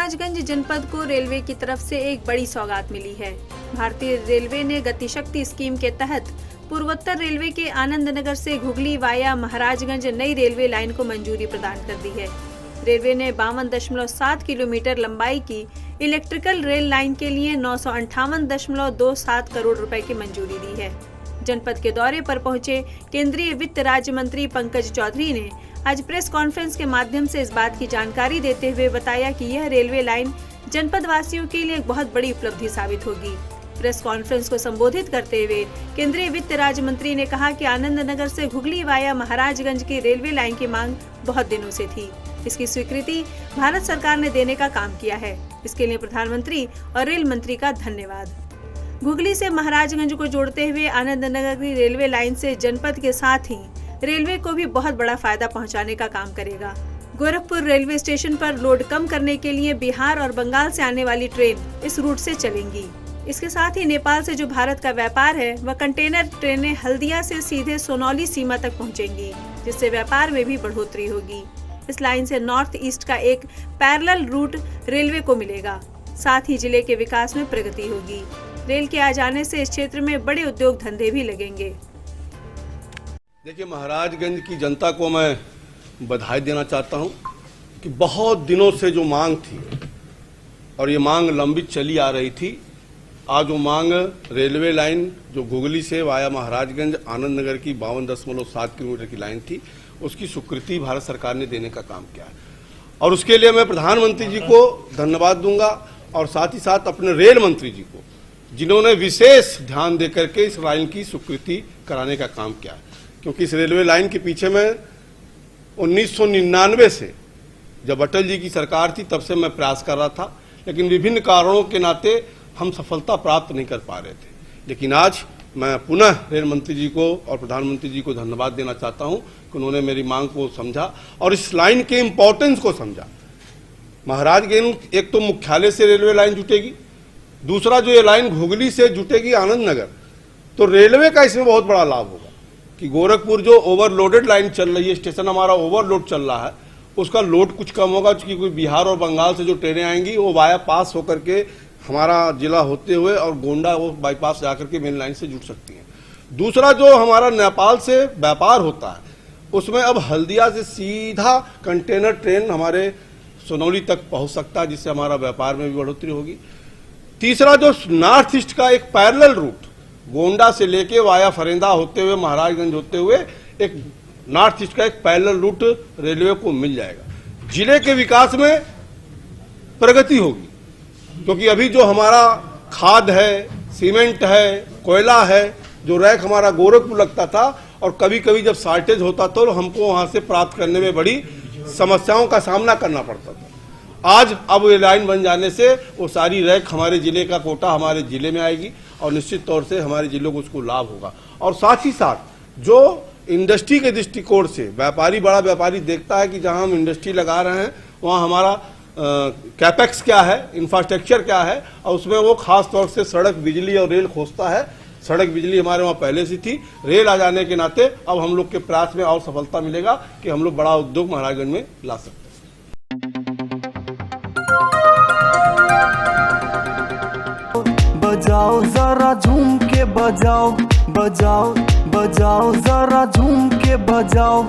महाराजगंज जनपद को रेलवे की तरफ से एक बड़ी सौगात मिली है। भारतीय रेलवे ने गति शक्ति स्कीम के तहत पूर्वोत्तर रेलवे के आनंद नगर से घुगली वाया महाराजगंज नई रेलवे लाइन को मंजूरी प्रदान कर दी है। रेलवे ने 52.7 किलोमीटर लंबाई की इलेक्ट्रिकल रेल लाइन के लिए 958.27 करोड़ रुपए की मंजूरी दी है। जनपद के दौरे पर पहुंचे केंद्रीय वित्त राज्य मंत्री पंकज चौधरी ने आज प्रेस कॉन्फ्रेंस के माध्यम से इस बात की जानकारी देते हुए बताया कि यह रेलवे लाइन जनपद वासियों के लिए एक बहुत बड़ी उपलब्धि साबित होगी। प्रेस कॉन्फ्रेंस को संबोधित करते हुए केंद्रीय वित्त राज्य मंत्री ने कहा कि आनंद नगर से घुगली वाया महाराजगंज की रेलवे लाइन की मांग बहुत दिनों से थी। इसकी स्वीकृति भारत सरकार ने देने का काम किया है। इसके लिए प्रधानमंत्री और रेल मंत्री का धन्यवाद। घुगली से महाराजगंज को जोड़ते हुए आनंद नगर की रेलवे लाइन से जनपद के साथ ही रेलवे को भी बहुत बड़ा फायदा पहुंचाने का काम करेगा। गोरखपुर रेलवे स्टेशन पर लोड कम करने के लिए बिहार और बंगाल से आने वाली ट्रेन इस रूट से चलेंगी। इसके साथ ही नेपाल से जो भारत का व्यापार है वह कंटेनर ट्रेनें हल्दिया से सीधे सोनौली सीमा तक पहुंचेंगी, जिससे व्यापार में भी बढ़ोतरी होगी। इस लाइन से नॉर्थ ईस्ट का एक पैरेलल रूट रेलवे को मिलेगा। साथ ही जिले के विकास में प्रगति होगी। रेल के आ जाने से इस क्षेत्र में बड़े उद्योग धंधे भी लगेंगे। देखिए, महाराजगंज की जनता को मैं बधाई देना चाहता हूं कि बहुत दिनों से जो मांग थी और ये मांग लंबित चली आ रही थी, आज वो मांग रेलवे लाइन जो घुगली से वाया महाराजगंज आनंद नगर की 52.7 किलोमीटर की लाइन थी, उसकी स्वीकृति भारत सरकार ने देने का काम किया है। और उसके लिए मैं प्रधानमंत्री जी को धन्यवाद दूंगा और साथ ही साथ अपने रेल मंत्री जी को, जिन्होंने विशेष ध्यान देकर के इस लाइन की स्वीकृति कराने का काम किया है। क्योंकि इस रेलवे लाइन के पीछे में 1999 से जब अटल जी की सरकार थी तब से मैं प्रयास कर रहा था, लेकिन विभिन्न कारणों के नाते हम सफलता प्राप्त नहीं कर पा रहे थे। लेकिन आज मैं पुनः रेल मंत्री जी को और प्रधानमंत्री जी को धन्यवाद देना चाहता हूं कि उन्होंने मेरी मांग को समझा और इस लाइन के इम्पोर्टेंस को समझा। महाराजगंज एक तो मुख्यालय से रेलवे लाइन जुटेगी, दूसरा जो ये लाइन घुगली से जुटेगी आनंद नगर, तो रेलवे का इसमें बहुत बड़ा लाभ होगा कि गोरखपुर जो ओवरलोडेड लाइन चल रही है, स्टेशन हमारा ओवरलोड चल रहा है, उसका लोड कुछ कम होगा। क्योंकि बिहार और बंगाल से जो ट्रेनें आएंगी वो वाया पास होकर के हमारा जिला होते हुए और गोंडा वो बाईपास जाकर के मेन लाइन से जुड़ सकती हैं। दूसरा जो हमारा नेपाल से व्यापार होता है, उसमें अब हल्दिया से सीधा कंटेनर ट्रेन हमारे सोनौली तक पहुंच सकता है, जिससे हमारा व्यापार में भी बढ़ोतरी होगी। तीसरा जो नॉर्थ ईस्ट का एक पैरेलल रूट गोंडा से लेके वाया फरेंदा होते हुए महाराजगंज होते हुए एक नॉर्थ ईस्ट का एक पैरेलल रूट रेलवे को मिल जाएगा। जिले के विकास में प्रगति होगी, क्योंकि अभी जो हमारा खाद है, सीमेंट है, कोयला है, जो रैक हमारा गोरखपुर लगता था और कभी कभी जब शॉर्टेज होता तो हमको वहां से प्राप्त करने में बड़ी समस्याओं का सामना करना पड़ता था। आज अब ये लाइन बन जाने से वो सारी रैक हमारे जिले का कोटा हमारे जिले में आएगी और निश्चित तौर से हमारे जिलों को उसको लाभ होगा। और साथ ही साथ जो इंडस्ट्री के दृष्टिकोण से व्यापारी, बड़ा व्यापारी देखता है कि जहां हम इंडस्ट्री लगा रहे हैं वहां हमारा कैपेक्स क्या है, इंफ्रास्ट्रक्चर क्या है, और उसमें वो खास तौर से सड़क, बिजली और रेल खोजता है। सड़क, बिजली हमारे वहाँ पहले से थी, रेल आ जाने के नाते अब हम लोग के प्रयास में और सफलता मिलेगा कि हम लोग बड़ा उद्योग महाराजगंज में ला सकते हैं। बजाओ जरा झूम के बजाओ, बजाओ बजाओ जरा झूम के बजाओ।